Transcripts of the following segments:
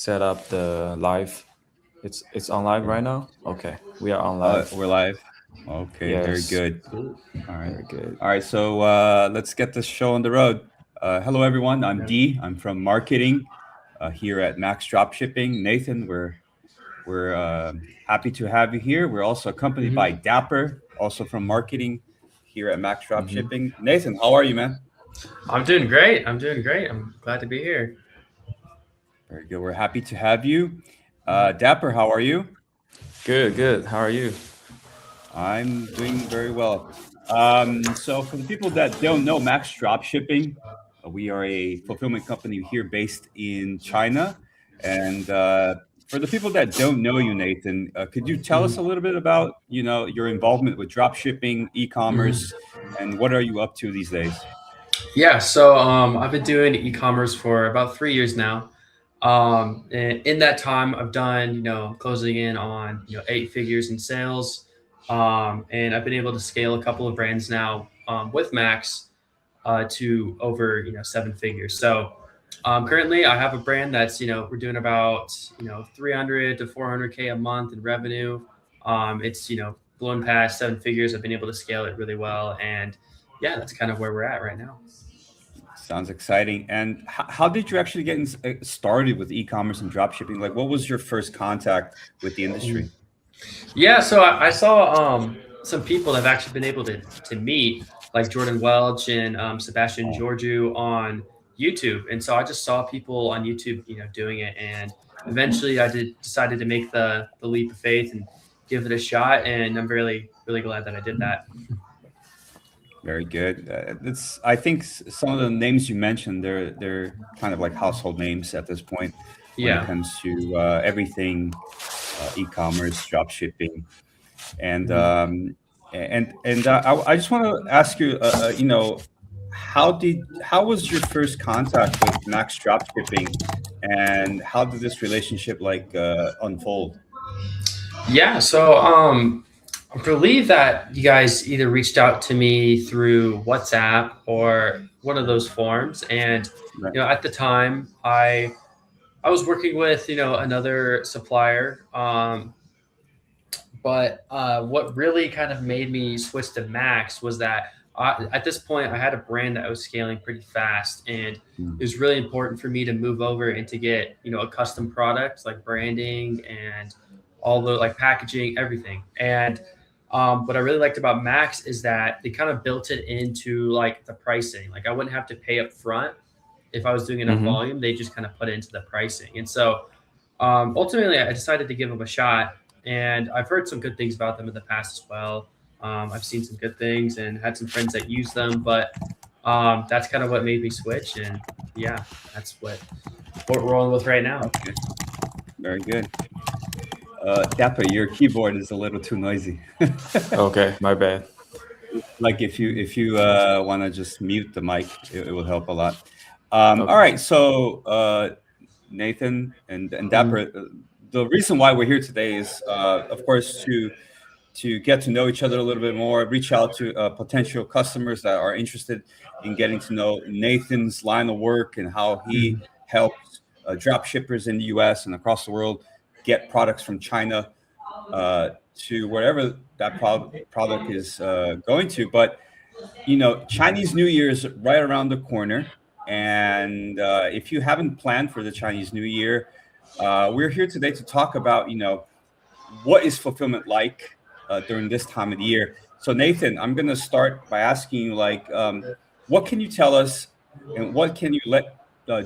set up the live. It's on live right now. Okay, we are on live. We're live. Okay, very Yes, good. Cool. All right. very good. All right, so let's get this show on the road. Hello, everyone. I'm Yeah. D. I'm from marketing here at Max Dropshipping. Nathan, we're happy to have you here. We're also accompanied by hmm Dapper, also from marketing here at Max Hmm. Dropshipping. Nathan, how are you, man? I'm doing great. I'm doing great. I'm glad to be here. Very good. We're happy to have you. Mhm. Dapper, how are you? Good, good. How are you? I'm doing very well. So, for the people that don't know Max Dropshipping, we are a fulfillment company here based in China. And for the people that don't know you, Nathan, could you tell us a Mhm. little bit about your involvement with dropshipping, Mhm. e-commerce, and what are you up to these days? Yeah. So I've been doing e-commerce for about 3 years now. And in that time, I've done closing in on 8 figures in sales. And I've been able to scale a couple of brands now with Max to over 7 figures. So currently, I have a brand that's we're doing about 300 to 400K a month in revenue. It's blown past 7 figures. I've been able to scale it really well, and yeah, that's kind of where we're at right now. Sounds exciting. And how did you actually get started with e-commerce and dropshipping? Like, what was your first contact with the industry? Yeah, so I saw some people that have actually been able to meet, like Jordan Welch and Sebastian Oh, Georgiou on YouTube, and so I just saw people on YouTube, doing it, and eventually I did decided to make the leap of faith and give it a shot, and I'm really really glad that I did that. very good. I think some of the names you mentioned, they're kind of like household names at this point when it Yeah. comes to everything e-commerce, drop shipping, and Mhm. I just want to ask you, how was your first contact with Max Dropshipping, and how did this relationship unfold? Yeah, so I believe that you guys either reached out to me through WhatsApp or one of those forms, and Right. at the time I was working with another supplier, but what really kind of made me switch to Max was that at this point I had a brand that was scaling pretty fast, and Mm. it was really important for me to move over and to get a custom product like branding and all the like packaging, everything. And what I really liked about Max is that they kind of built it into like the pricing. Like I wouldn't have to pay up front if I was doing enough Hmm. volume. They just kind of put it into the pricing, and so ultimately, I decided to give them a shot, and I've heard some good things about them in the past as well. I've seen some good things and had some friends that use them, but that's kind of what made me switch, and yeah, that's what we're rolling with right now. Okay, very good. Dapper, your keyboard is a little too noisy. Okay, my bad. Like if you want to just mute the mic, it will help a lot. All Okay. right, so Nathan and Mhm. Dapper, the reason why we're here today is, of course, to get to know each other a little bit more, reach out to potential customers that are interested in getting to know Nathan's line of work and how he Mhm. helps drop shippers in the U.S. and across the world get products from China uh, to wherever that product is going to. But Chinese New Year is right around the corner, and if you haven't planned for the Chinese New Year, we're here today to talk about what is fulfillment like during this time of the year. So Nathan, I'm going to start by asking you, what can you tell us, and what can you let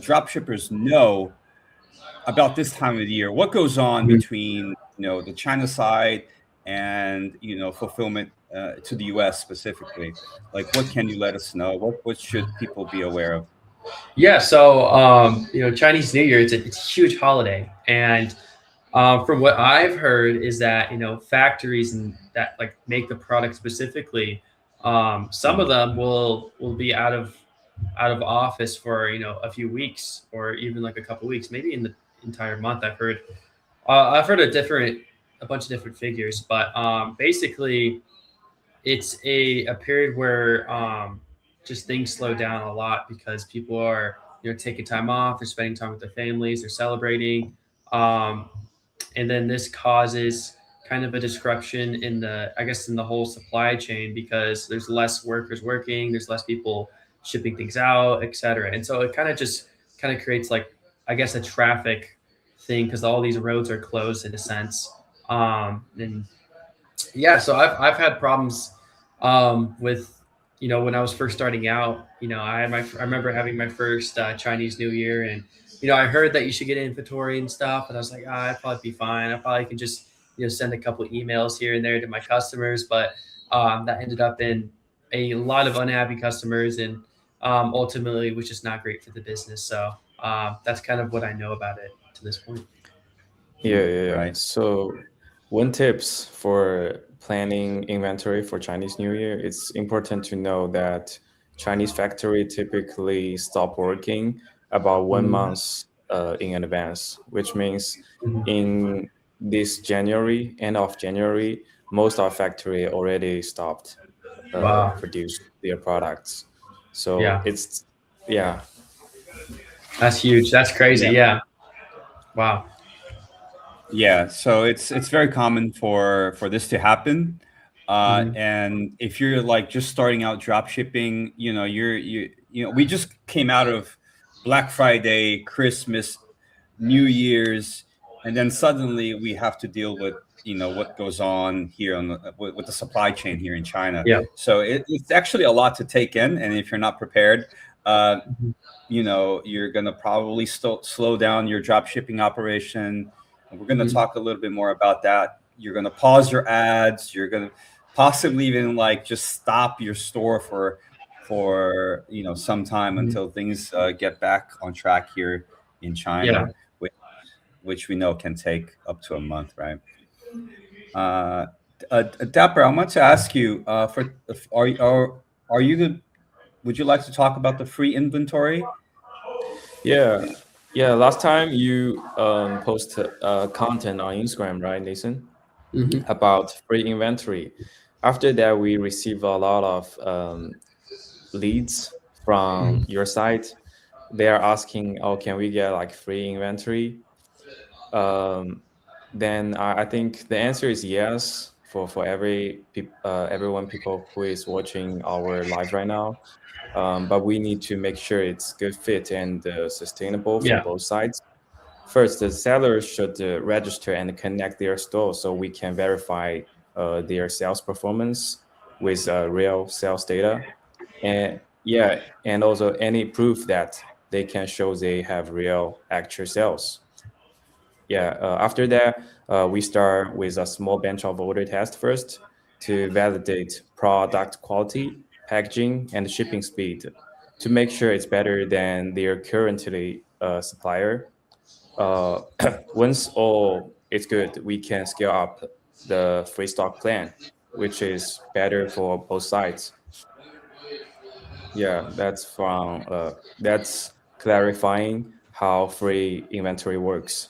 drop shippers know about this time of the year? What goes on Mhm. between the China side and fulfillment to the U.S. specifically? Like, what can you let us know? What should people be aware of? Yeah, so Chinese New Year, it's a huge holiday, and from what I've heard is that factories and that like make the product specifically, some of Mhm. them will be out of office for a few weeks or even like a couple weeks, maybe in the entire month. I've heard a bunch of different figures, but basically it's a period where just things slow down a lot because people are taking time off, they're spending time with their families, they're celebrating. Um, and then this causes kind of a disruption in the, I guess, in the whole supply chain, because there's less workers working, there's less people shipping things out, etc. And so it kind of just kind of creates, like, I guess, a traffic thing, because all these roads are closed in a sense. And yeah, so I've had problems with, when I was first starting out. I remember having my first Chinese New Year, and I heard that you should get inventory and stuff, and I was like, I'd probably be fine. I probably can just send a couple emails here and there to my customers, but that ended up in a lot of unhappy customers, and ultimately was just not great for the business. So that's kind of what I know about it to this point. Yeah. Right. So one tips for planning inventory for Chinese New Year, it's important to know that Chinese factory typically stop working about one Mhm. month in advance, which means Mhm. in this January, end of January, most of factory already stopped Wow. produce their products. So Yeah. it's yeah. That's huge. That's crazy. Yeah. Yeah. Wow. Yeah, so it's very common for this to happen. Mhm. And if you're like just starting out drop shipping, we just came out of Black Friday, Christmas, New Year's, and then suddenly we have to deal with what goes on here with the supply chain here in China. Yeah. So it's actually a lot to take in, and if you're not prepared, uh, Mhm. you're going to probably slow down your drop shipping operation. And we're going to Mhm. talk a little bit more about that. You're going to pause your ads. You're going to possibly even like just stop your store for some time Mhm. until things get back on track here in Yeah. China, which we know can take up to a month, right? Uh, Dapper, I want to ask you, are you the would you like to talk about the free inventory? Yeah, yeah. Last time you posted content on Instagram, right, Nathan, Mhm. about free inventory. After that, we receive a lot of leads from Mhm. your site. They are asking, "Oh, can we get like free inventory?" Um, then I think the answer is yes for everyone people who is watching our live right now. But we need to make sure it's good fit and sustainable for Yeah. both sides. First, the sellers should register and connect their store so we can verify their sales performance with real sales data. And yeah, and also any proof that they can show they have real actual sales. Yeah, after that, we start with a small bench of order test first to validate product quality, packaging, and shipping speed to make sure it's better than their currently supplier. Uh, Once all is good, we can scale up the free stock plan, which is better for both sides. Yeah, that's clarifying how free inventory works.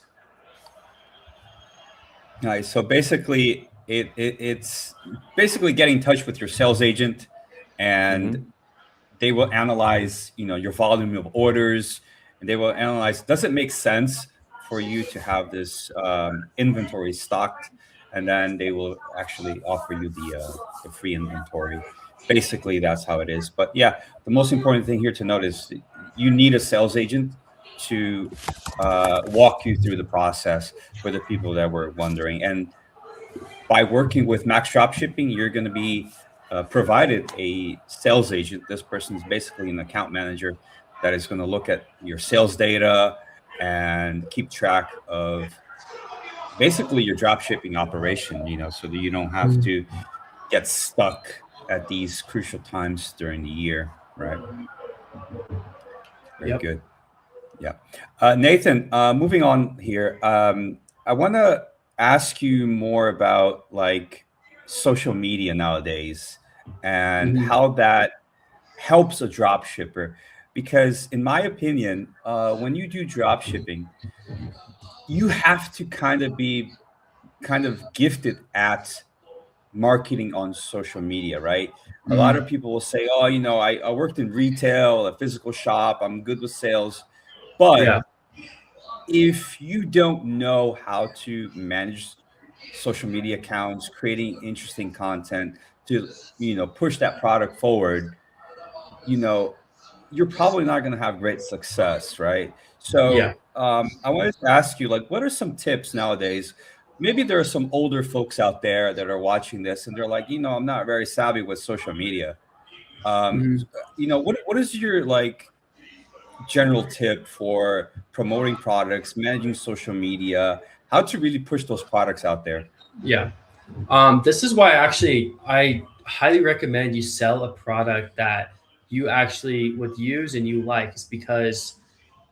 Nice. So basically, it's basically getting in touch with your sales agent, and Mm-hmm. they will analyze, your volume of orders, and they will analyze, does it make sense for you to have this inventory stocked, and then they will actually offer you the free inventory. Basically, that's how it is. But yeah, the most important thing here to note is you need a sales agent to walk you through the process for the people that were wondering. And by working with Max Dropshipping, you're going to be provided a sales agent. This person is basically an account manager that is going to look at your sales data and keep track of basically your dropshipping operation, so that you don't have Mhm. to get stuck at these crucial times during the year, right? Very Yep. good. Yeah. Nathan, moving on here, I want to ask you more about like social media nowadays and Mhm. how that helps a drop shipper. Because in my opinion, when you do drop shipping, you have to kind of be kind of gifted at marketing on social media, right? A lot Mhm. of people will say, oh, I worked in retail, a physical shop, I'm good with sales. Yeah. But if you don't know how to manage social media accounts, creating interesting content to, push that product forward, you're probably not going to have great success, right? Yeah. So I wanted to ask you, like, what are some tips nowadays? Maybe there are some older folks out there that are watching this and they're like, I'm not very savvy with social media. Mhm. What is your like general tip for promoting products, managing social media, how to really push those products out there? Yeah. This is why actually I highly recommend you sell a product that you actually would use and you like, is because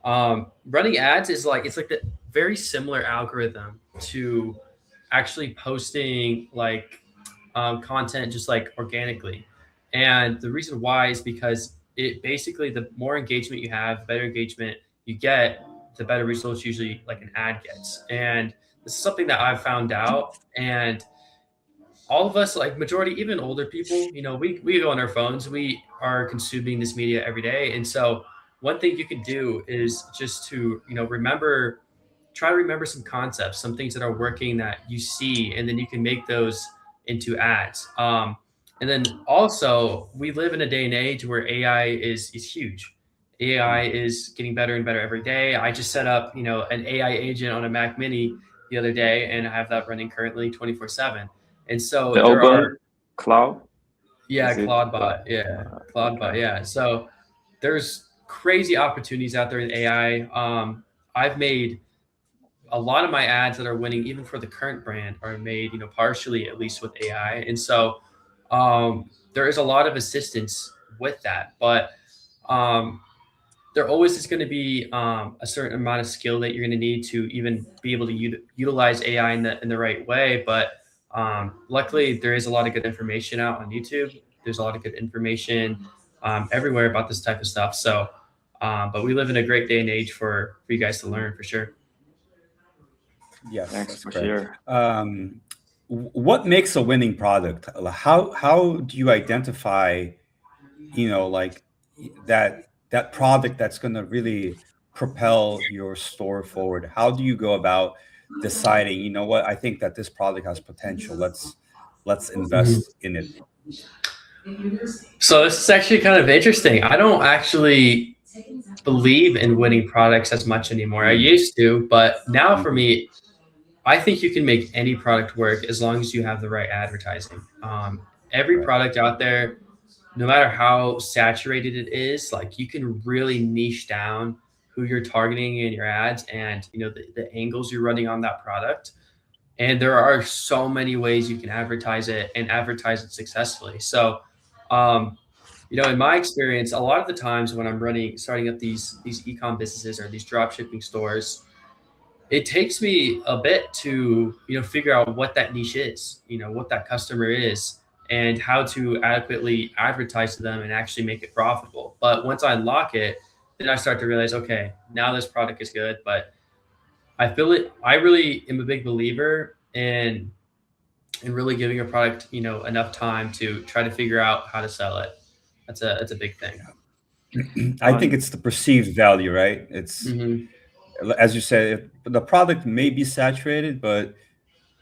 running ads is like, it's like the very similar algorithm to actually posting like content just like organically. And the reason why is because it basically, the more engagement you have, the better engagement you get, the better results usually like an ad gets. And this is something that I've found out. And all of us, like majority, even older people, we go on our phones, we are consuming this media every day. And so one thing you can do is just to, try to remember some concepts, some things that are working that you see, and then you can make those into ads. And then also, we live in a day and age where AI is huge. AI is getting better and better every day. I just set up, an AI agent on a Mac Mini the other day, and I have that running currently 24/7. And so The there open are, cloud, yeah, is it? Claudebot, yeah, Claudebot, Okay. yeah. So there's crazy opportunities out there in AI. I've made a lot of my ads that are winning, even for the current brand, are made, partially at least with AI. And so there is a lot of assistance with that, but um, there always is going to be a certain amount of skill that you're going to need to even be able to utilize AI in the right way. But luckily, there is a lot of good information out on YouTube. There's a lot of good information everywhere about this type of stuff. So, but we live in a great day and age for you guys to learn for sure. Yes, Thanks that's for great. share. What makes a winning product? How do you identify, like that product that's going to really propel your store forward? How do you go about deciding, what, I think that this product has potential. Let's Mhm. invest in it. So this is actually kind of interesting. I don't actually believe in winning products as much anymore. I Mm, used to, but now for mhm, me, I think you can make any product work as long as you have the right advertising. Every right. product out there, no matter how saturated it is, like you can really niche down who you're targeting in your ads, and the angles you're running on that product. And there are so many ways you can advertise it and advertise it successfully. So, um, in my experience, a lot of the times when I'm starting up these ecom businesses or these drop shipping stores, it takes me a bit to figure out what that niche is, what that customer is, and how to adequately advertise to them and actually make it profitable. But once I unlock it, then I start to realize, okay, now this product is good. But I really am a big believer in really giving a product enough time to try to figure out how to sell it. That's a big thing. I think Um, it's the perceived value, right? It's, Hmm. as you said, the product may be saturated, but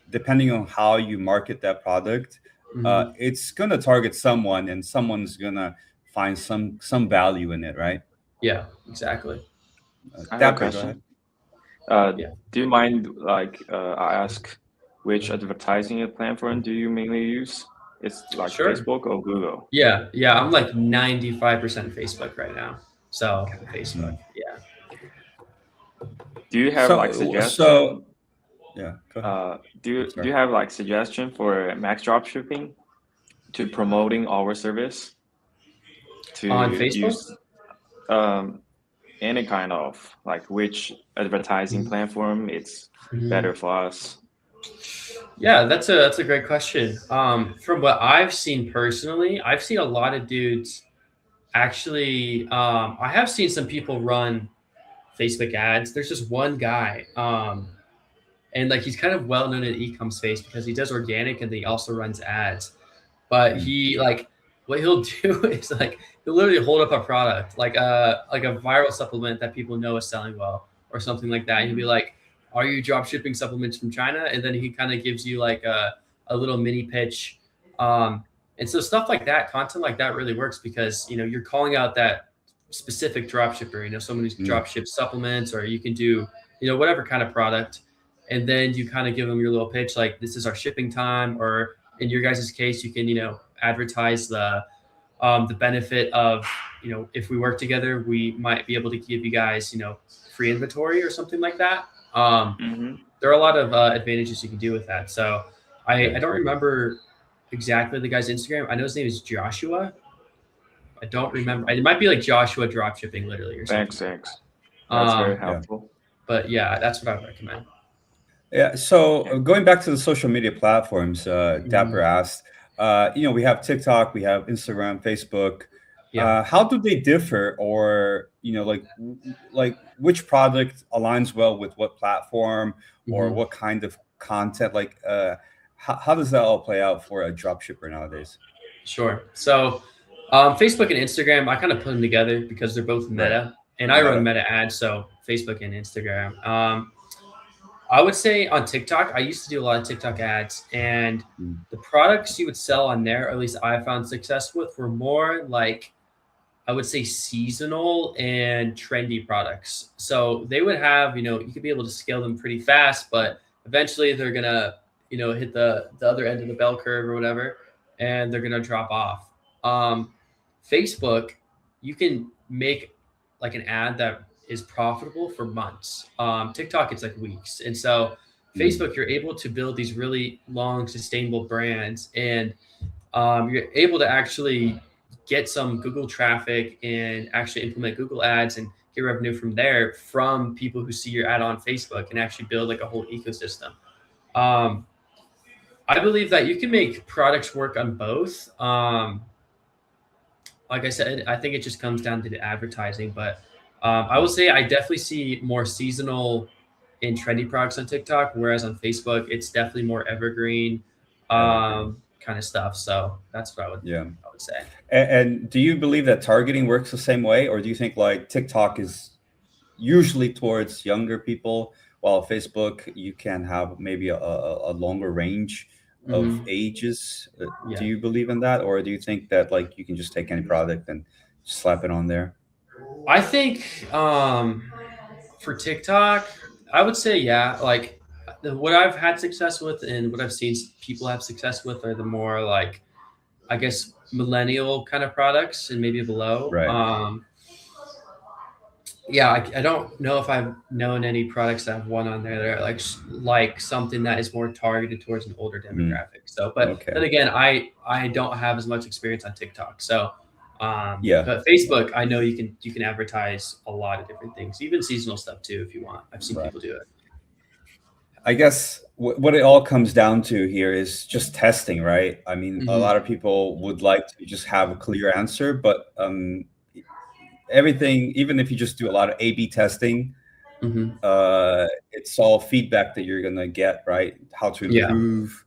depending on how you market that product, Hmm. it's going to target someone, and someone's going to find some value in it, right? Yeah, exactly. I have a Dapper, go ahead. question. Uh, Yeah, do you mind, like, I ask which advertising platform do you mainly use? It's like sure. Facebook or Google? Yeah. I'm like 95% Facebook right now. So Facebook. Mhm. Yeah. Do you have like So suggestion? yeah, go ahead. I'm Do sorry. you have like suggestion for max dropshipping to promoting our service to On Facebook. use any kind of like which advertising platform it's Mhm. better for us? Yeah, that's a great question. From what I've seen personally, I've seen a lot of dudes actually. I have seen some people run Facebook ads. There's just one guy, and like he's kind of well known in the e-com space because he does organic and he also runs ads. But Mm, he like what he'll do is like he'll literally hold up a product like a viral supplement that people know is selling well, or something like that. And he'll be like, "Are you drop shipping supplements from China?" And then he kind of gives you like a little mini pitch. And so stuff like that, content like that really works because, you know, you're calling out that specific drop shipper, you know, someone who's drop ship supplements, or you can do, you know, whatever kind of product. And then you kind of give them your little pitch, like, this is our shipping time, or in your guys' case, you can, you know, advertise the benefit of, you know, if we work together, we might be able to give you guys, you know, free inventory or something like that. There are a lot of advantages you can do with that. So I don't remember exactly the guy's Instagram. I know his name is Joshua. I don't remember. It might be like Joshua Dropshipping, literally, or something. Thanks. That's very Um, helpful. but yeah, that's what I would recommend. Yeah. So going back to the social media platforms, Dapper asked, you know, we have TikTok, we have Instagram, Facebook. Yeah. How do they differ, or, you know, like which product aligns well with what platform, or what kind of content? Like, how does that all play out for a dropshipper nowadays? Sure. So Facebook and Instagram, I kind of put them together because they're both Meta, and I run Meta ads, so Facebook and Instagram. I would say on TikTok, I used to do a lot of TikTok ads, and the products you would sell on there, or at least I found success with, were more like, I would say, seasonal and trendy products. So they would have, you know, you could be able to scale them pretty fast, but eventually they're gonna, you know, hit the other end of the bell curve or whatever, and they're gonna drop off. Facebook, you can make like an ad that is profitable for months. TikTok, it's like weeks. And so Facebook, you're able to build these really long, sustainable brands, and you're able to actually get some Google traffic and actually implement Google ads and get revenue from there from people who see your ad on Facebook, and actually build like a whole ecosystem. I believe that you can make products work on both. Like I said, I think it just comes down to the advertising, but I will say I definitely see more seasonal and trendy products on TikTok, whereas on Facebook, it's definitely more evergreen kind of stuff. So that's what I would say. And do you believe that targeting works the same way, or do you think like TikTok is usually towards younger people, while Facebook, you can have maybe a longer range of ages? Do you believe in that, or do you think that like you can just take any product and slap it on there? I think for TikTok, I would say, yeah, like what I've had success with and what I've seen people have success with are the more like, I guess, millennial kind of products and maybe below. Yeah, I don't know if I've known any products that have won on there that are like something that is more targeted towards an older demographic. So, but then again, I don't have as much experience on TikTok. So, but Facebook, I know you can advertise a lot of different things, even seasonal stuff too, if you want. I've seen people do it. I guess what it all comes down to here is just testing, right? I mean, a lot of people would like to just have a clear answer, but everything, even if you just do a lot of A/B testing, it's all feedback that you're gonna get, right? How to improve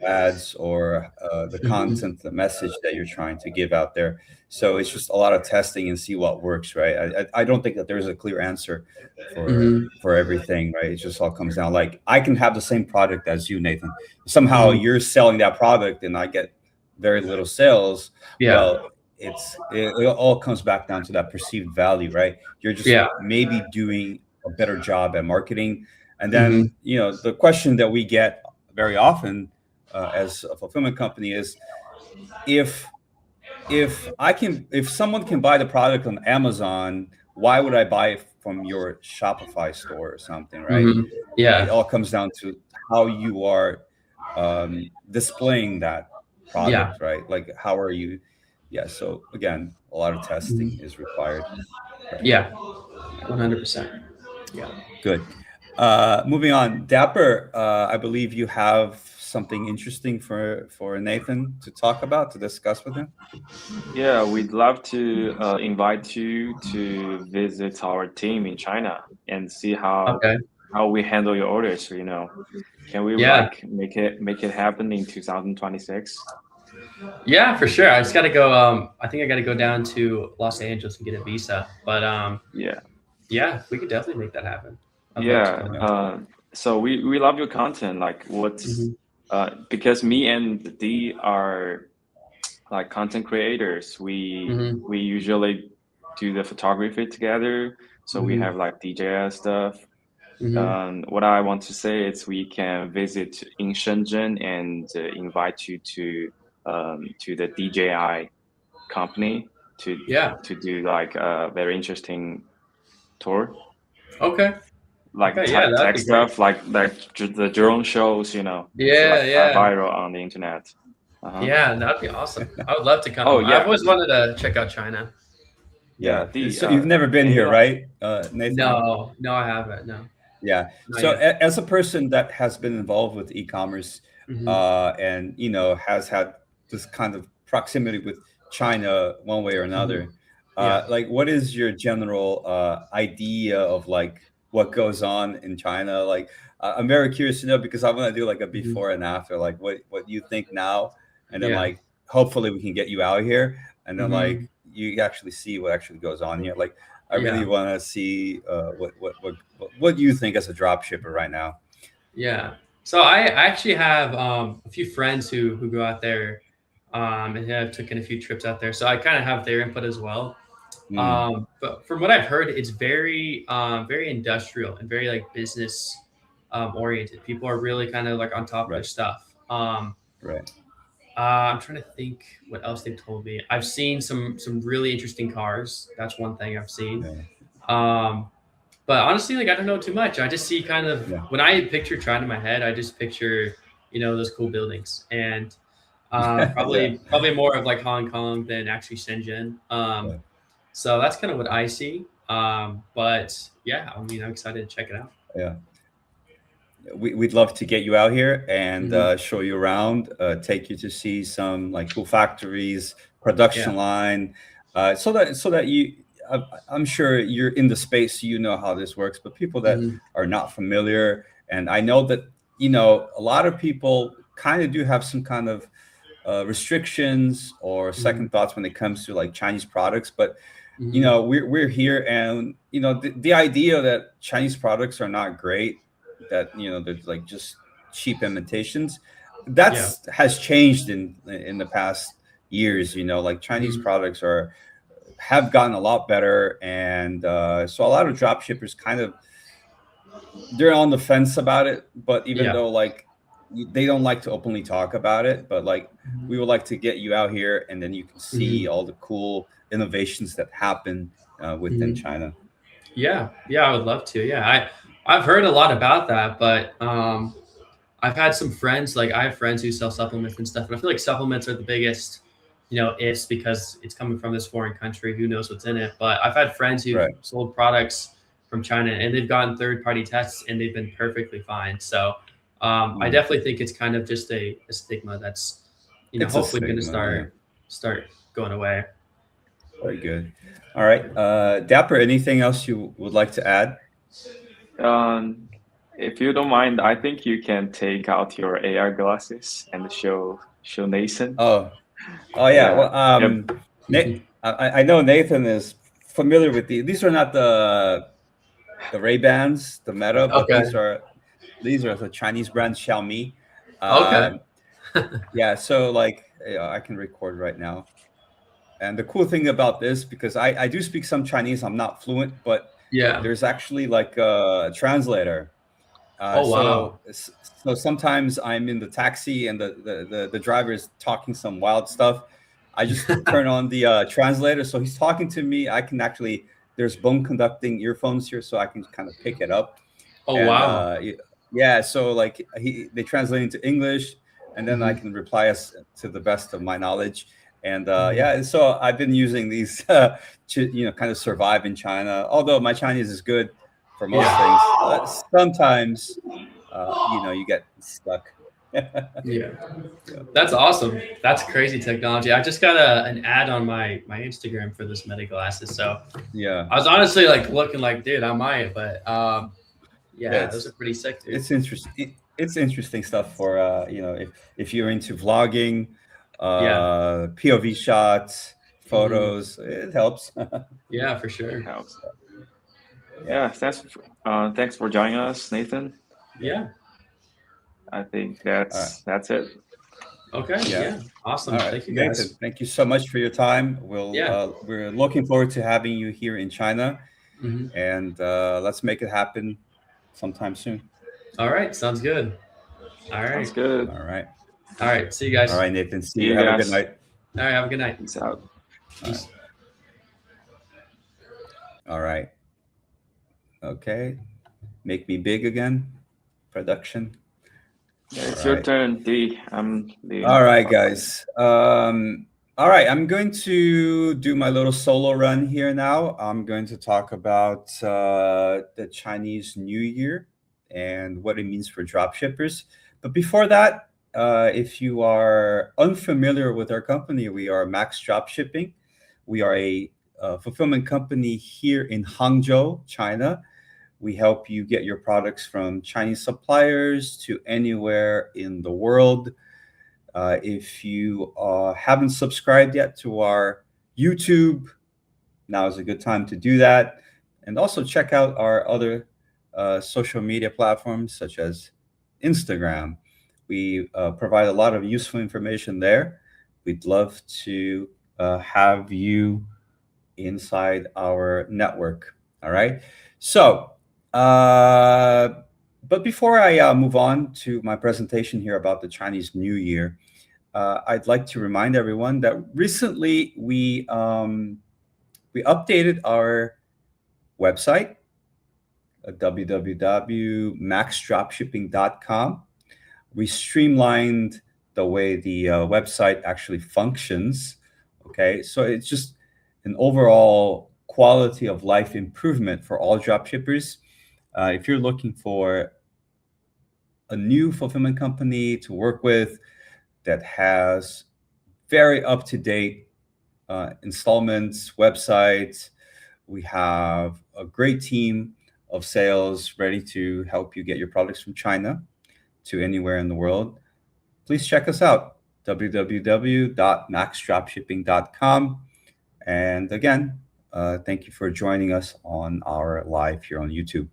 ads, or the content, the message that you're trying to give out there. So it's just a lot of testing and see what works, right? I don't think that there's a clear answer for everything, right? It just all comes down, like, I can have the same product as you, Nathan. Somehow you're selling that product and I get very little sales. Well, it all comes back down to that perceived value, right? You're just maybe doing a better job at marketing. And then, you know, the question that we get very often as a fulfillment company is, if someone can buy the product on Amazon, why would I buy it from your Shopify store or something, right? It all comes down to how you are displaying that product, right? Like, how are you? So again, a lot of testing is required. Right? 100%. Good. Moving on, Dapper, I believe you have something interesting for Nathan to talk about, to discuss with him. Yeah, we'd love to invite you to visit our team in China and see how we handle your orders. You know, can we like make it happen in 2026? Yeah, for sure. I just got to go. I think I got to go down to Los Angeles and get a visa. But Yeah, we could definitely make that happen. I'd love to Yeah. come. So we love your content. Like what's Mhm. because me and D are like content creators. Mhm. We usually do the photography together. So we Mhm. have like DJI stuff. Mhm. What I want to say is we can visit in Shenzhen and invite you to the DJI company Yeah. to do like a very interesting tour, Okay. like Okay. Yeah, that'd tech be great. stuff, the drone shows. It's Yeah. like Yeah. viral on the internet. Uh-huh. Yeah, that'd be awesome. I would love to Oh come. I've yeah, always wanted to check out China. yeah. Yeah. The So you've never been here, AI. right, Nathan? No, no, I haven't. No, Yeah. not So yet. as a person that has been involved with e-commerce, Hmm. and has had this kind of proximity with China one way or Hmm. another, Yeah. like what is your general idea of like what goes on in China? Like I'm very curious to know because I want to do like a Hmm. before and after, like what you think now, and then Yeah. like hopefully we can get you out here, and then Hmm. like you actually see what actually goes on here. Like I really Yeah. want to see what you think as a drop shipper right now. Yeah. So I actually have a few friends who go out there, and have taken a few trips out there. So I kind of have their input as well. Mm, But from what I've heard, it's very industrial and very like business oriented. People are really kind of like on top of their right, stuff. right. I'm trying to think what else they've told me. I've seen some really interesting cars. That's one thing I've seen. Yeah, Um, but honestly, like I don't know too much. I just see kind of yeah, when I picture China in my head, I just picture those cool buildings and yeah, probably more of like Hong Kong than actually Shenzhen. yeah. So that's kind of what I see. But yeah, I mean, I'm excited to check it out. Yeah. We'd love to get you out here and Hmm. show you around, take you to see some like cool factories, Yeah. production line, so that I'm sure you're in the space, you know how this works. But people that Hmm. are not familiar, and I know that a lot of people kind of do have some kind of restrictions or Hmm. second thoughts when it comes to like Chinese products, but Hmm. we're here, and the idea that Chinese products are not great, that they're like just cheap imitations, Yeah. that's has changed in the past years. Like Chinese Hmm. products have gotten a lot better, and so a lot of drop shippers kind of they're on the fence about it, but even Yeah. though like they don't like to openly talk about it, but like we would like to get you out here and then you can see Hmm. all the cool innovations that happen within Hmm. China. Yeah. Yeah. I would love to. Yeah. I've heard a lot about that, but I've had some friends, like I have friends who sell supplements and stuff, and I feel like supplements are the biggest, ifs because it's coming from this foreign country. Who knows what's in it? But I've had friends who've Right. sold products from China and they've gotten third party tests and they've been perfectly fine. So I Mm. definitely think it's kind of just a stigma that's, It's a hopefully going to stigma, yeah. start going away. Very good. All right, Dapper, anything else you would like to add? Um, if you don't mind, I think you can take out your AR glasses and show Nathan. Oh yeah. Yeah. Well, Yep. I know Nathan is familiar with these are not the Ray-Bans, the Meta, but Okay. these are the Chinese brand Xiaomi. Okay. Um, yeah, so like I can record right now. And the cool thing about this, because I do speak some Chinese, I'm not fluent, but Yeah. there's actually like a translator. Oh wow. So sometimes I'm in the taxi and the driver is talking some wild stuff. I just turn on the translator, so he's talking to me. I can actually there's bone conducting earphones here, so I can kind of pick it up. Oh And wow. yeah, so like they translate into English, and then I Hmm. can reply as to the best of my knowledge. And Hmm. yeah, so I've been using these to kind of survive in China. Although my Chinese is good for most Yeah. things, sometimes you get stuck. Yeah. Yeah. That's awesome. That's crazy technology. I just got an ad on my Instagram for this Meta glasses. So Yeah, I was honestly like looking like, dude, I might, but yeah, yeah, those are pretty sick, dude. it's interesting. It's interesting stuff for if you're into vlogging, Yeah. POV shots, Hmm. photos, it helps. Yeah, for It sure. helps. Yeah, thanks for joining us, Nathan. Yeah. I think Uh, that's it. Okay. yeah. Yeah. Awesome. All right, Thank you Nathan, guys. thank you so much for your time. Yeah. We're looking forward to having you here in China, Hmm. and let's make it happen sometime soon. All right. Sounds good. All Sounds right. good. All right. All right. See you All guys. right, Nathan. See See you. you Have a good guys. night. All right. Have a good night. Peace out. All right. Peace. All right. Okay. Make me big again. Production. Yeah, it's All your right. turn, D. I'm the All right, guys. All right, I'm going to do my little solo run here now. I'm going to talk about the Chinese New Year and what it means for dropshippers. But before that, if you are unfamiliar with our company, we are Max Dropshipping. We are a fulfillment company here in Hangzhou, China. We help you get your products from Chinese suppliers to anywhere in the world. If you haven't subscribed yet to our YouTube, now is a good time to do that. And also check out our other social media platforms such as Instagram. We provide a lot of useful information there. We'd love to have you inside our network. All right. So, but before I move on to my presentation here about the Chinese New Year, I'd like to remind everyone that recently we updated our website, www.maxdropshipping.com. We streamlined the way the website actually functions. Okay, so it's just an overall quality of life improvement for all dropshippers. If you're looking for a new fulfillment company to work with that has very up-to-date installments, websites, we have a great team of sales ready to help you get your products from China to anywhere in the world. Please check us out, www.maxdropshipping.com. And again, thank you for joining us on our live here on YouTube.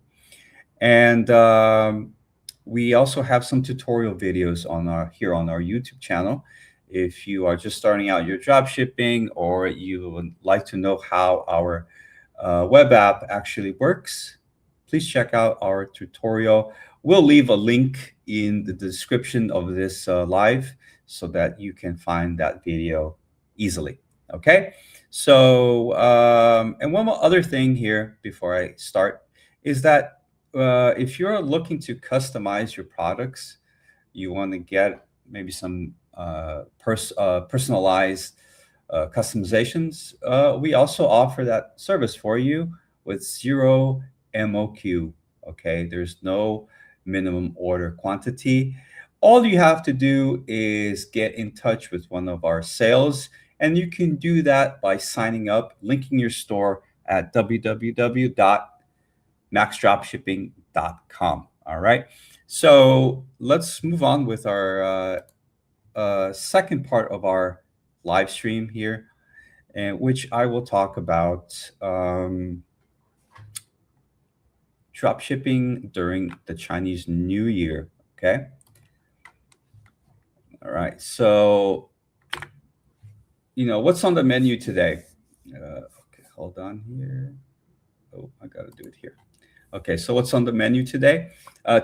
And we also have some tutorial videos on our YouTube channel. If you are just starting out your drop shipping, or you would like to know how our web app actually works, please check out our tutorial. We'll leave a link in the description of this live so that you can find that video easily. Okay. So, and one more other thing here before I start is that if you're looking to customize your products, you want to get maybe some personalized customizations, we also offer that service for you with zero MOQ. Okay, there's no minimum order quantity. All you have to do is get in touch with one of our sales, and you can do that by signing up, linking your store at www.maxdropshipping.com. All right, so let's move on with our second part of our live stream here, and which I will talk about drop shipping during the Chinese New Year. Okay. All right. So, what's on the menu today? Okay, hold on here. Oh, I got to do it here. Okay, so what's on the menu today?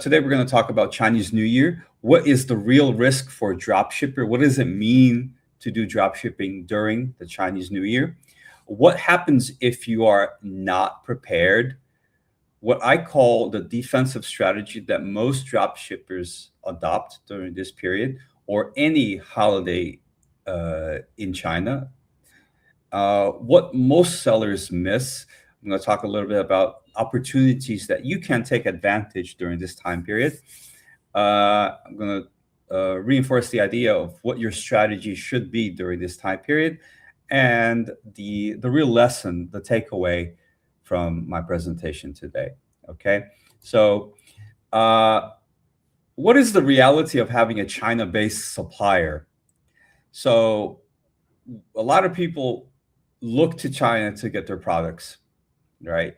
Today we're going to talk about Chinese New Year. What is the real risk for a drop shipper? What does it mean to do drop shipping during the Chinese New Year? What happens if you are not prepared? What I call the defensive strategy that most drop shippers adopt during this period or any holiday in China. What most sellers miss. I'm going to talk a little bit about opportunities that you can take advantage during this time period. I'm going to reinforce the idea of what your strategy should be during this time period, and the real lesson, the takeaway from my presentation today. Okay, so what is the reality of having a China-based supplier? So a lot of people look to China to get their products, right?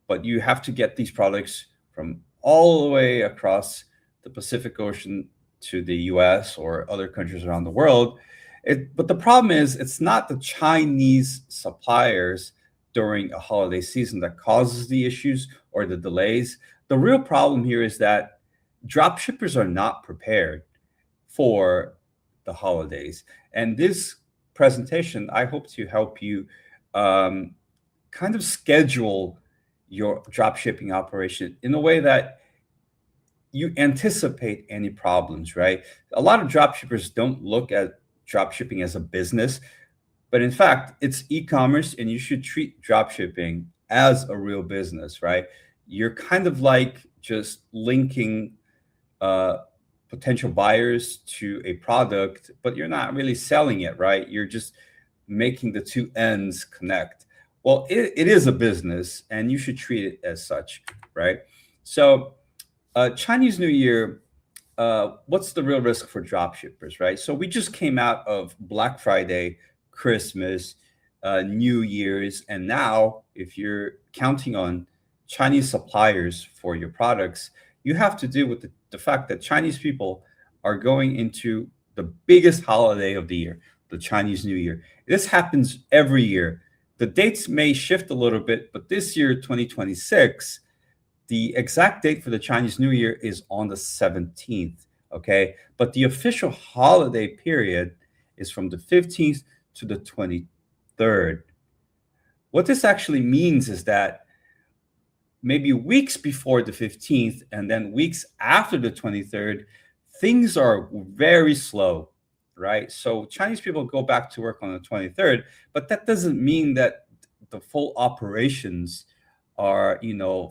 but you have to get these products from all the way across the Pacific Ocean to the US or other countries around the world. But the problem is, it's not the Chinese suppliers during a holiday season that causes the issues or the delays. The real problem here is that drop shippers are not prepared for the holidays. And this presentation, I hope to help you kind of schedule your drop shipping operation in a way that you anticipate any problems, right? A lot of drop shippers don't look at drop shipping as a business, but in fact, it's e-commerce, and you should treat drop shipping as a real business, right? You're kind of like just linking potential buyers to a product, but you're not really selling it, right? You're just making the two ends connect. Well, it is a business, and you should treat it as such, right? So Chinese New Year, what's the real risk for drop shippers, right? So we just came out of Black Friday, Christmas, New Year's, and now if you're counting on Chinese suppliers for your products, you have to deal with the fact that Chinese people are going into the biggest holiday of the year, the Chinese New Year. This happens every year. The dates may shift a little bit, but this year, 2026, the exact date for the Chinese New Year is on the 17th, okay? But the official holiday period is from the 15th to the 23rd. What this actually means is that maybe weeks before the 15th and then weeks after the 23rd, things are very slow, right? So Chinese people go back to work on the 23rd, but that doesn't mean that the full operations are,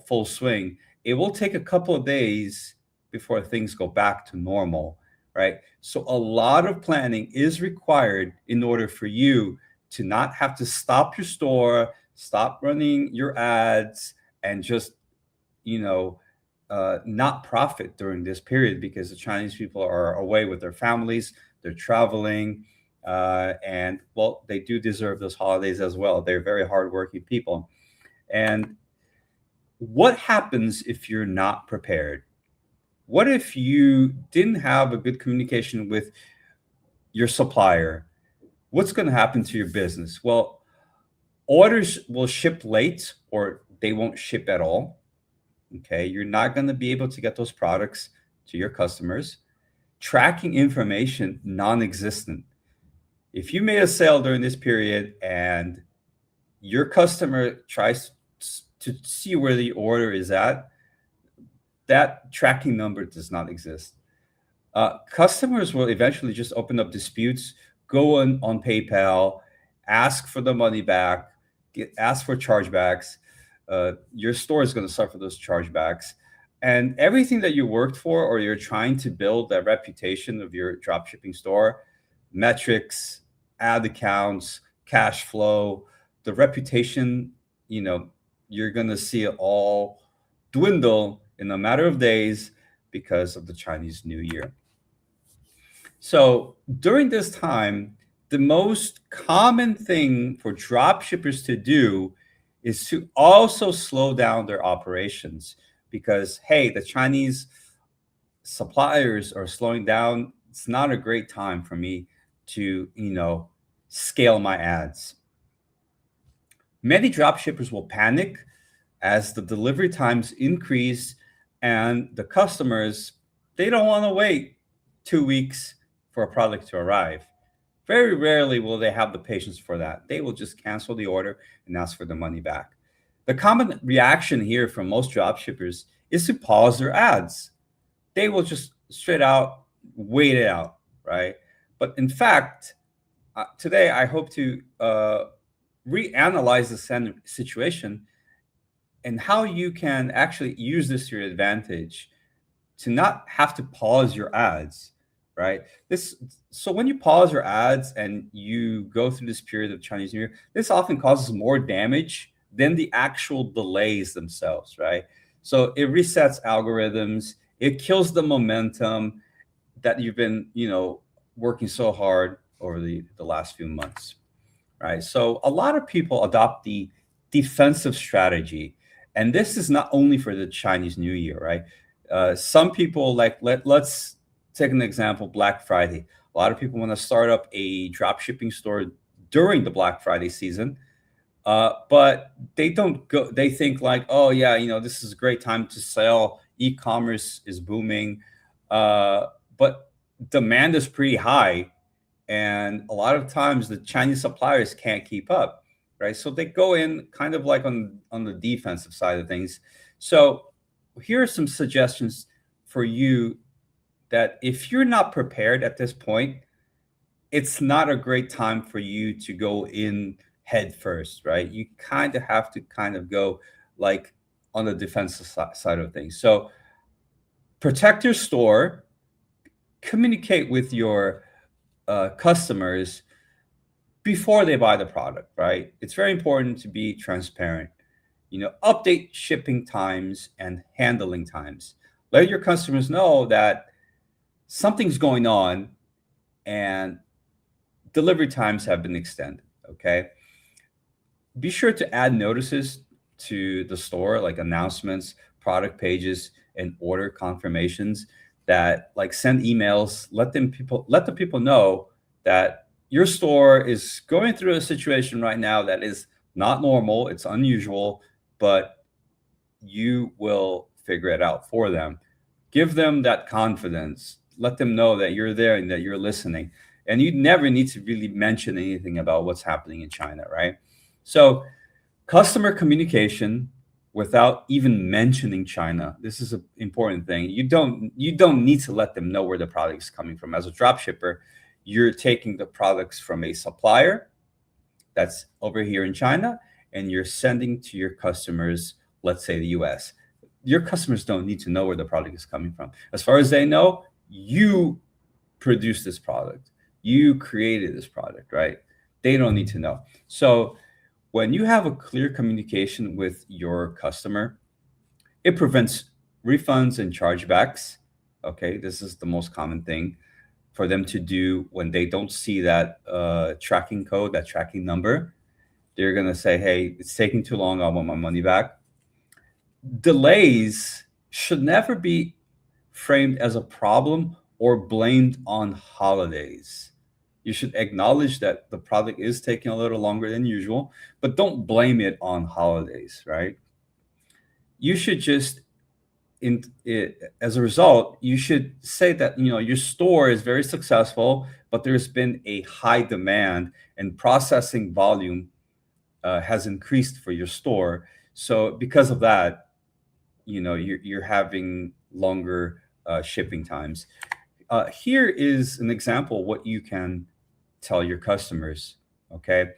full swing. It will take a couple of days before things go back to normal, right? So a lot of planning is required in order for you to not have to stop your store, stop running your ads, and just, not profit during this period, because the Chinese people are away with their families, they're traveling, and well, they do deserve those holidays as well. They're very hardworking people. And what happens if you're not prepared? What if you didn't have a good communication with your supplier? What's going to happen to your business? Well, orders will ship late, or they won't ship at all. Okay, you're not going to be able to get those products to your customers. Tracking information, non-existent. If you made a sale during this period and your customer tries to see where the order is at, that tracking number does not exist. Customers will eventually just open up disputes, go on PayPal, ask for the money back, ask for chargebacks. Your store is going to suffer those chargebacks. And everything that you worked for, or you're trying to build that reputation of your dropshipping store, metrics, ad accounts, cash flow, the reputation, you're going to see it all dwindle in a matter of days because of the Chinese New Year. So during this time, the most common thing for drop shippers to do is to also slow down their operations, because, hey, the Chinese suppliers are slowing down. It's not a great time for me to, scale my ads. Many drop shippers will panic as the delivery times increase, and the customers, they don't want to wait 2 weeks for a product to arrive. Very rarely will they have the patience for that. They will just cancel the order and ask for the money back. The common reaction here from most drop shippers is to pause their ads. They will just straight out wait it out, right? But in fact, today I hope to reanalyze the situation and how you can actually use this to your advantage to not have to pause your ads, right? So when you pause your ads and you go through this period of Chinese New Year, this often causes more damage than the actual delays themselves, right? So it resets algorithms, it kills the momentum that you've been, working so hard over the last few months, right? So a lot of people adopt the defensive strategy, And this is not only for the Chinese New Year, right? Some people let's take an example, Black Friday. A lot of people want to start up a drop shipping store during the Black Friday season. But they don't go, they think like, oh yeah, this is a great time to sell. E-commerce is booming. But demand is pretty high. And a lot of times the Chinese suppliers can't keep up, right? So they go in kind of like on the defensive side of things. So here are some suggestions for you that if you're not prepared at this point, it's not a great time for you to go in head first, right? You kind of have to kind of go like on the defensive side of things. So protect your store, communicate with your customers before they buy the product, right? It's very important to be transparent. Update shipping times and handling times. Let your customers know that something's going on and delivery times have been extended, okay? Be sure to add notices to the store, like announcements, product pages, and order confirmations that like send emails, let the people know that your store is going through a situation right now that is not normal, it's unusual, but you will figure it out for them. Give them that confidence. Let them know that you're there and that you're listening. And you never need to really mention anything about what's happening in China, right? So customer communication without even mentioning China. This is an important thing. You don't need to let them know where the product is coming from. As a drop shipper, you're taking the products from a supplier that's over here in China, and you're sending to your customers, let's say the US. Your customers don't need to know where the product is coming from. As far as they know, you produced this product. You created this product, right? They don't need to know. So when you have a clear communication with your customer, it prevents refunds and chargebacks. Okay, this is the most common thing for them to do when they don't see that tracking code, that tracking number. They're going to say, hey, it's taking too long. I want my money back. Delays should never be framed as a problem or blamed on holidays. You should acknowledge that the product is taking a little longer than usual, but don't blame it on holidays, right? You should just, as a result, you should say that your store is very successful, but there's been a high demand and processing volume has increased for your store. So because of that, you're having longer shipping times. Here is an example of what you can tell your customers, okay?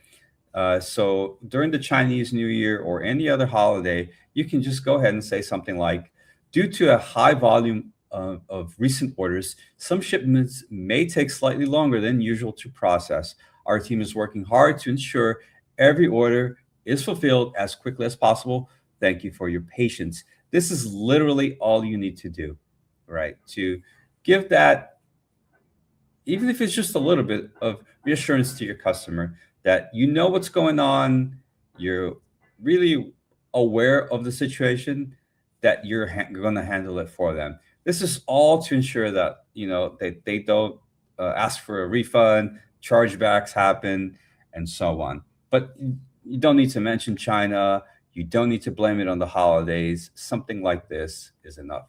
So during the Chinese New Year or any other holiday, you can just go ahead and say something like, due to a high volume of recent orders, some shipments may take slightly longer than usual to process. Our team is working hard to ensure every order is fulfilled as quickly as possible. Thank you for your patience. This is literally all you need to do, right? To give that, even if it's just a little bit of reassurance to your customer that you know what's going on, you're really aware of the situation, that you're going to handle it for them. This is all to ensure that they don't ask for a refund, chargebacks happen, and so on. But you don't need to mention China. You don't need to blame it on the holidays. Something like this is enough.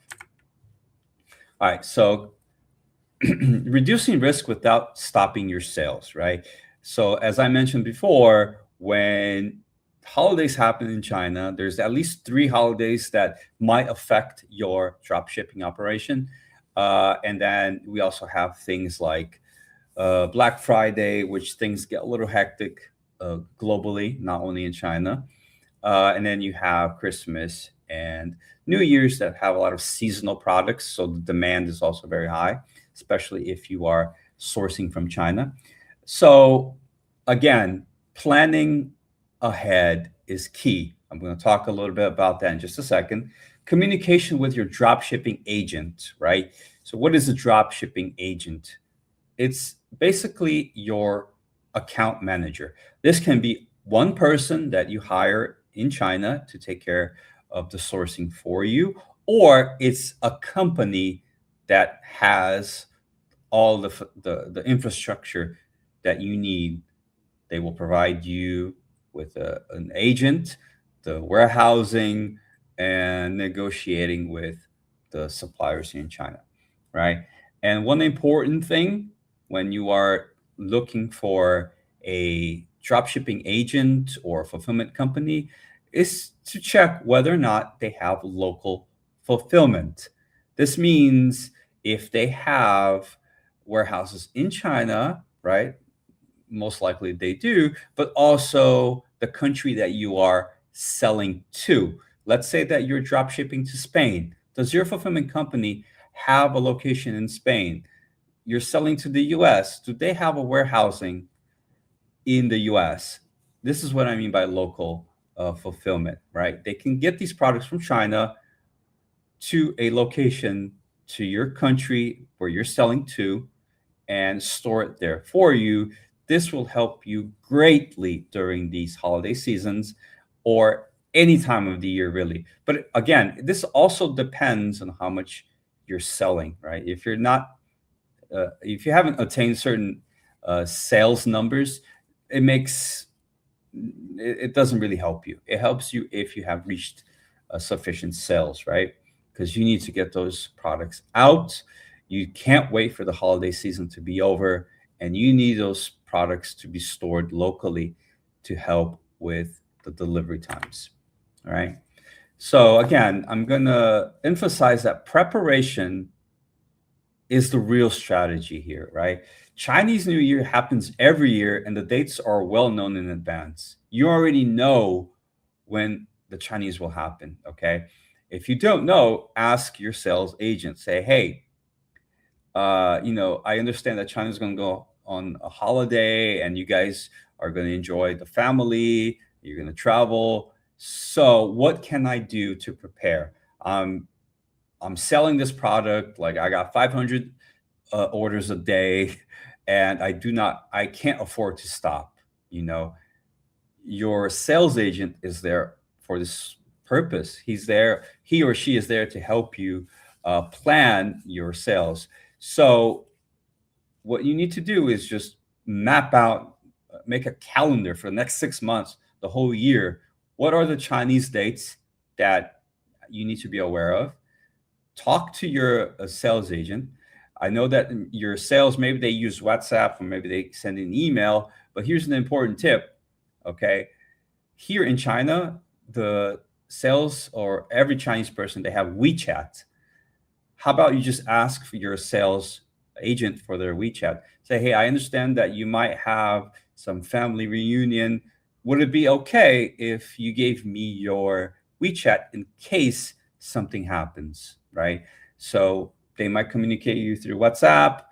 All right, so reducing risk without stopping your sales, right? So as I mentioned before, when holidays happen in China, there's at least 3 holidays that might affect your drop shipping operation. And then we also have things like Black Friday, which things get a little hectic globally, not only in China. And then you have Christmas and New Year's that have a lot of seasonal products. So the demand is also very high, especially if you are sourcing from China. So again, planning ahead is key. I'm going to talk a little bit about that in just a second. Communication with your drop shipping agent, right? So what is a drop shipping agent? It's basically your account manager. This can be one person that you hire in China to take care of the sourcing for you, or it's a company that has all the infrastructure that you need. They will provide you with an agent, the warehousing, and negotiating with the suppliers here in China, right? And one important thing when you are looking for a dropshipping agent or fulfillment company is to check whether or not they have local fulfillment. This means if they have warehouses in China, right? Most likely they do, but also the country that you are selling to. Let's say that you're drop shipping to Spain. Does your fulfillment company have a location in Spain? You're selling to the US. Do they have a warehousing in the US? This is what I mean by local fulfillment, right? They can get these products from China to a location to your country where you're selling to and store it there for you. This will help you greatly during these holiday seasons or any time of the year, really. But again, this also depends on how much you're selling, right? If you're not, if you haven't attained certain sales numbers, it doesn't really help you. It helps you if you have reached sufficient sales, right? Because you need to get those products out. You can't wait for the holiday season to be over, and you need those products to be stored locally to help with the delivery times. All right. So again, I'm going to emphasize that preparation is the real strategy here, right? Chinese New Year happens every year, and the dates are well known in advance. You already know when the Chinese will happen, okay? If you don't know, ask your sales agent. Say, hey, I understand that China's going to go on a holiday and you guys are going to enjoy the family, you're going to travel. So what can I do to prepare? I'm selling this product, like I got 500 orders a day, and I can't afford to stop. Your sales agent is there for this purpose. He or she is there to help you plan your sales. So what you need to do is just map out, make a calendar for the next 6 months, the whole year. What are the Chinese dates that you need to be aware of? Talk to your sales agent. I know that your sales, maybe they use WhatsApp or maybe they send an email, but here's an important tip, okay? Here in China, the sales or every Chinese person, they have WeChat. How about you just ask for your sales agent for their WeChat? Say, hey, I understand that you might have some family reunion. Would it be okay if you gave me your WeChat in case something happens, right? So they might communicate you through WhatsApp,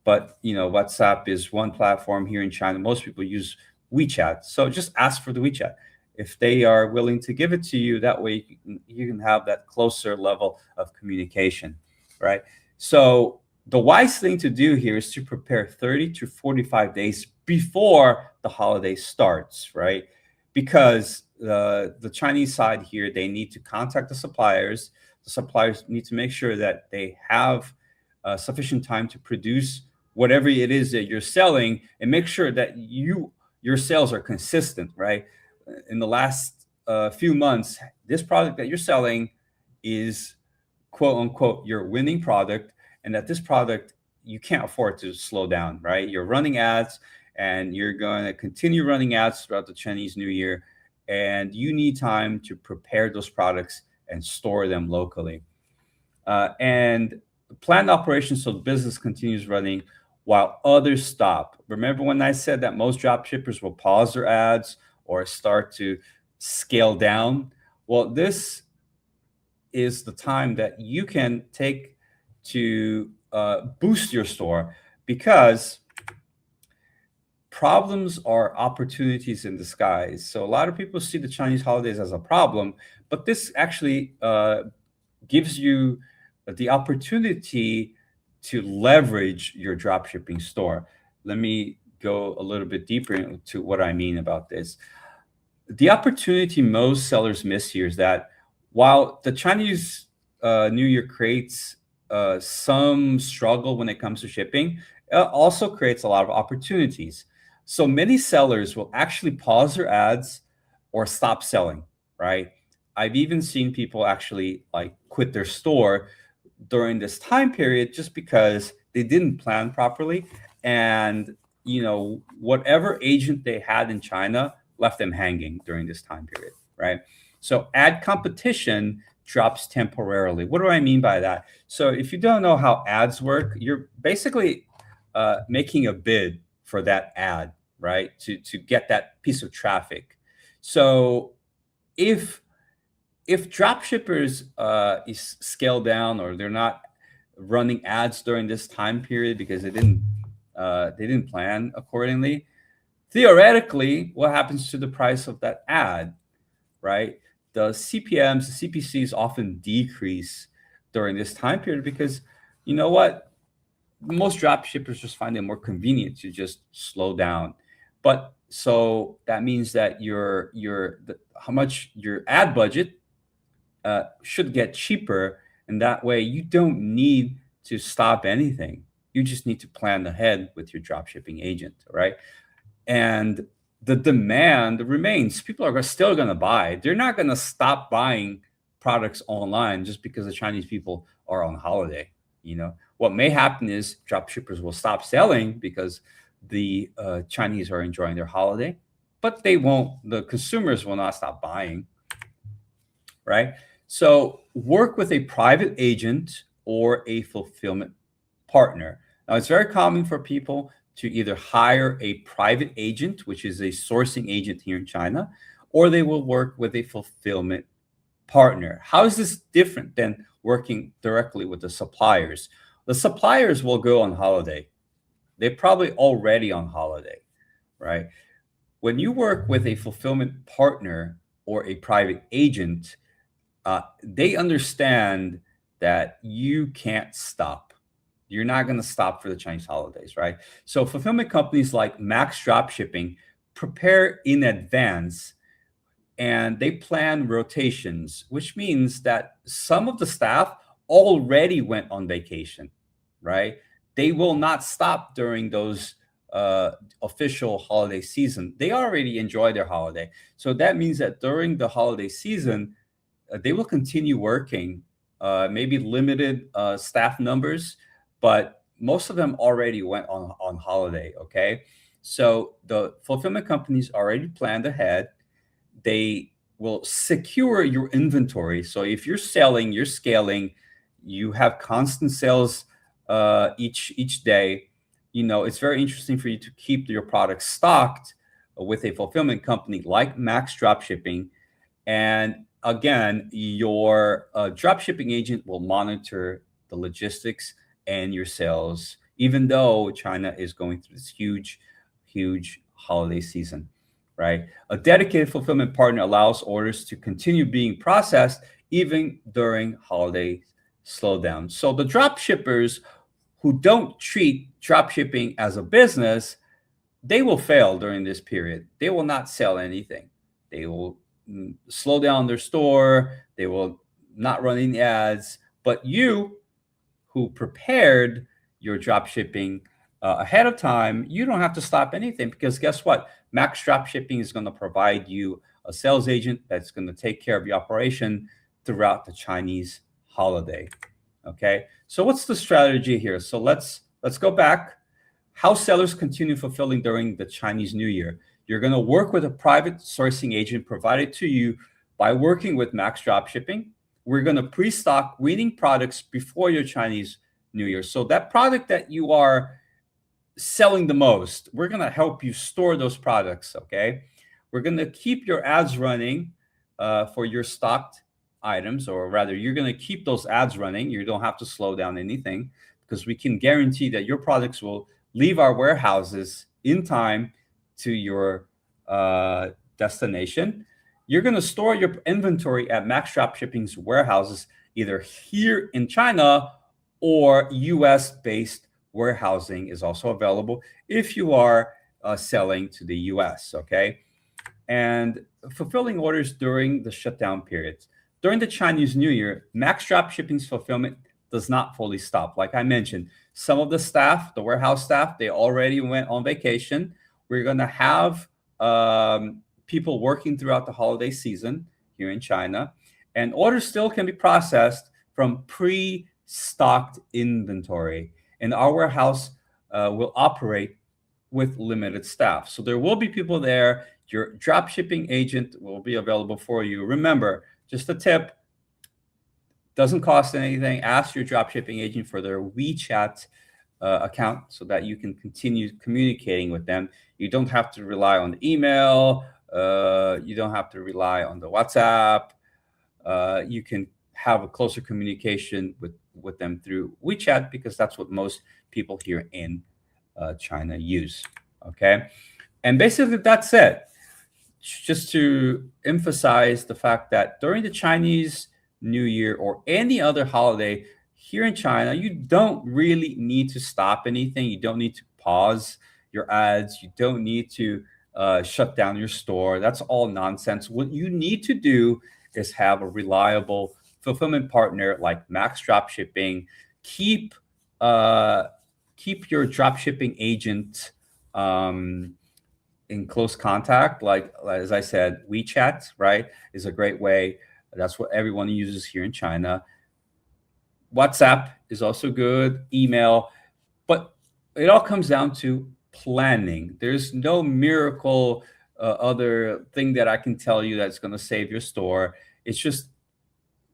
but WhatsApp is one platform here in China. Most people use WeChat. So just ask for the WeChat. If they are willing to give it to you, that way you can have that closer level of communication, right? So the wise thing to do here is to prepare 30 to 45 days before the holiday starts, right? Because the Chinese side here, they need to contact the suppliers. The suppliers need to make sure that they have sufficient time to produce whatever it is that you're selling, and make sure that your sales are consistent, right? In the last few months, this product that you're selling is quote unquote your winning product, and that this product you can't afford to slow down, right? You're running ads and you're going to continue running ads throughout the Chinese New Year, and you need time to prepare those products and store them locally. And planned operations so the business continues running while others stop. Remember when I said that most drop shippers will pause their ads or start to scale down? Well, this is the time that you can take to boost your store, because problems are opportunities in disguise. So a lot of people see the Chinese holidays as a problem, but this actually gives you the opportunity to leverage your dropshipping store. Let me go a little bit deeper into what I mean about this. The opportunity most sellers miss here is that while the Chinese New Year creates some struggle when it comes to shipping, it also creates a lot of opportunities. So many sellers will actually pause their ads or stop selling, right? I've even seen people actually like quit their store during this time period just because they didn't plan properly, and whatever agent they had in China left them hanging during this time period, right? So ad competition drops temporarily. What do I mean by that? So if you don't know how ads work, you're basically making a bid for that ad, right? To get that piece of traffic. So if dropshippers is scaled down, or they're not running ads during this time period because they didn't plan accordingly, theoretically, what happens to the price of that ad, right? The CPMs, the CPCs often decrease during this time period because you know what? Most drop shippers just find it more convenient to just slow down. But so that means that how much your ad budget should get cheaper, and that way you don't need to stop anything. You just need to plan ahead with your drop shipping agent, right? And the demand remains. People are still going to buy. They're not going to stop buying products online just because the Chinese people are on holiday. What may happen is drop shippers will stop selling because the Chinese are enjoying their holiday, but they won't. The consumers will not stop buying, right? So work with a private agent or a fulfillment partner. Now, it's very common for people to either hire a private agent, which is a sourcing agent here in China, or they will work with a fulfillment partner. How is this different than working directly with the suppliers? The suppliers will go on holiday. They're probably already on holiday, right? When you work with a fulfillment partner or a private agent, they understand that you can't stop. You're not going to stop for the Chinese holidays, right? So fulfillment companies like Max Dropshipping prepare in advance, and they plan rotations, which means that some of the staff already went on vacation, right? They will not stop during those official holiday season. They already enjoy their holiday. So that means that during the holiday season, they will continue working, maybe limited staff numbers, but most of them already went on holiday, okay? So the fulfillment companies already planned ahead. They will secure your inventory. So if you're selling, you're scaling, you have constant sales each day, it's very interesting for you to keep your products stocked with a fulfillment company like Max Dropshipping. And again, your dropshipping agent will monitor the logistics and your sales, even though China is going through this huge holiday season, right? A dedicated fulfillment partner allows orders to continue being processed even during holiday slowdown. So the drop shippers who don't treat drop shipping as a business, they will fail during this period. They will not sell anything. They will slow down their store. They will not run any ads. But you, who prepared your drop shipping ahead of time, you don't have to stop anything, because guess what? Max Dropshipping is going to provide you a sales agent that's going to take care of your operation throughout the Chinese holiday. Okay, so what's the strategy here? So let's go back. How sellers continue fulfilling during the Chinese New Year. You're going to work with a private sourcing agent provided to you by working with Max Dropshipping. We're going to pre-stock winning products before your Chinese New Year. So that product that you are selling the most, we're going to help you store those products, okay? We're going to keep your ads running for your stocked items, or rather, you're going to keep those ads running. You don't have to slow down anything, because we can guarantee that your products will leave our warehouses in time to your destination. You're going to store your inventory at Max Dropshipping's warehouses, either here in China or US-based warehousing is also available if you are selling to the US, okay? And fulfilling orders during the shutdown periods. during the Chinese New Year, Max Dropshipping's fulfillment does not fully stop. Like I mentioned, some of the staff, the warehouse staff, they already went on vacation. We're going to have people working throughout the holiday season here in China, and orders still can be processed from pre-stocked inventory. And our warehouse will operate with limited staff. So there will be people there. Your dropshipping agent will be available for you. Remember, just a tip, doesn't cost anything. Ask your dropshipping agent for their WeChat account so that you can continue communicating with them. You don't have to rely on the email. You don't have to rely on the WhatsApp. You can have a closer communication with them through WeChat, because that's what most people here in China use. Okay. And basically that's it. Just to emphasize the fact that during the Chinese New Year or any other holiday here in China, you don't really need to stop anything. You don't need to pause your ads. You don't need to shut down your store. That's all nonsense. What you need to do is have a reliable fulfillment partner like Max Dropshipping. Keep your dropshipping agent in close contact. Like as I said, WeChat, right, is a great way. That's what everyone uses here in China. WhatsApp is also good, email, but it all comes down to planning. There's no miracle other thing that I can tell you that's going to save your store. It's just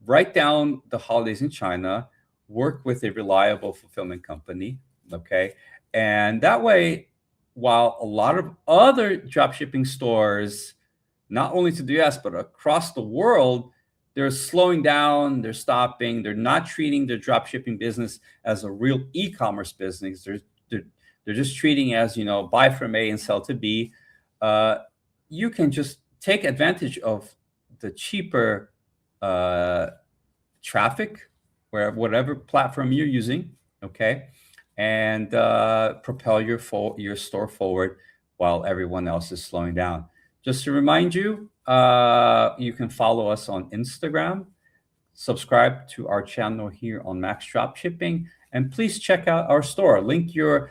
write down the holidays in China, work with a reliable fulfillment company, okay? And that way, while a lot of other dropshipping stores, not only to the US, but across the world, they're slowing down, they're stopping, they're not treating their dropshipping business as a real e-commerce business. They're just treating as, buy from A and sell to B. You can just take advantage of the cheaper traffic, whatever platform you're using, okay? And propel your store forward while everyone else is slowing down. Just to remind you, you can follow us on Instagram, subscribe to our channel here on Max Dropshipping, and please check out our store. Link your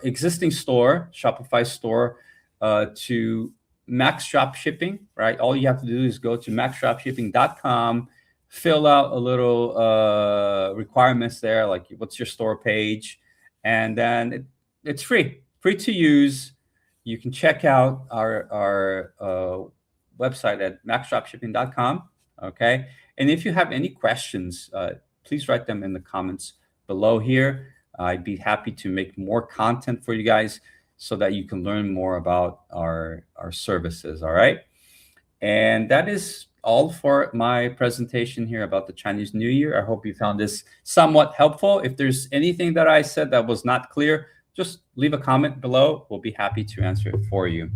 existing store, Shopify store, to Max Dropshipping, right? All you have to do is go to maxdropshipping.com, fill out a little requirements there, like what's your store page, and then it's free to use. You can check out our website at maxdropshipping.com, okay? And if you have any questions, please write them in the comments below here. I'd be happy to make more content for you guys so that you can learn more about our services, all right? And that is all for my presentation here about the Chinese New Year. I hope you found this somewhat helpful. If there's anything that I said that was not clear, just leave a comment below. We'll be happy to answer it for you.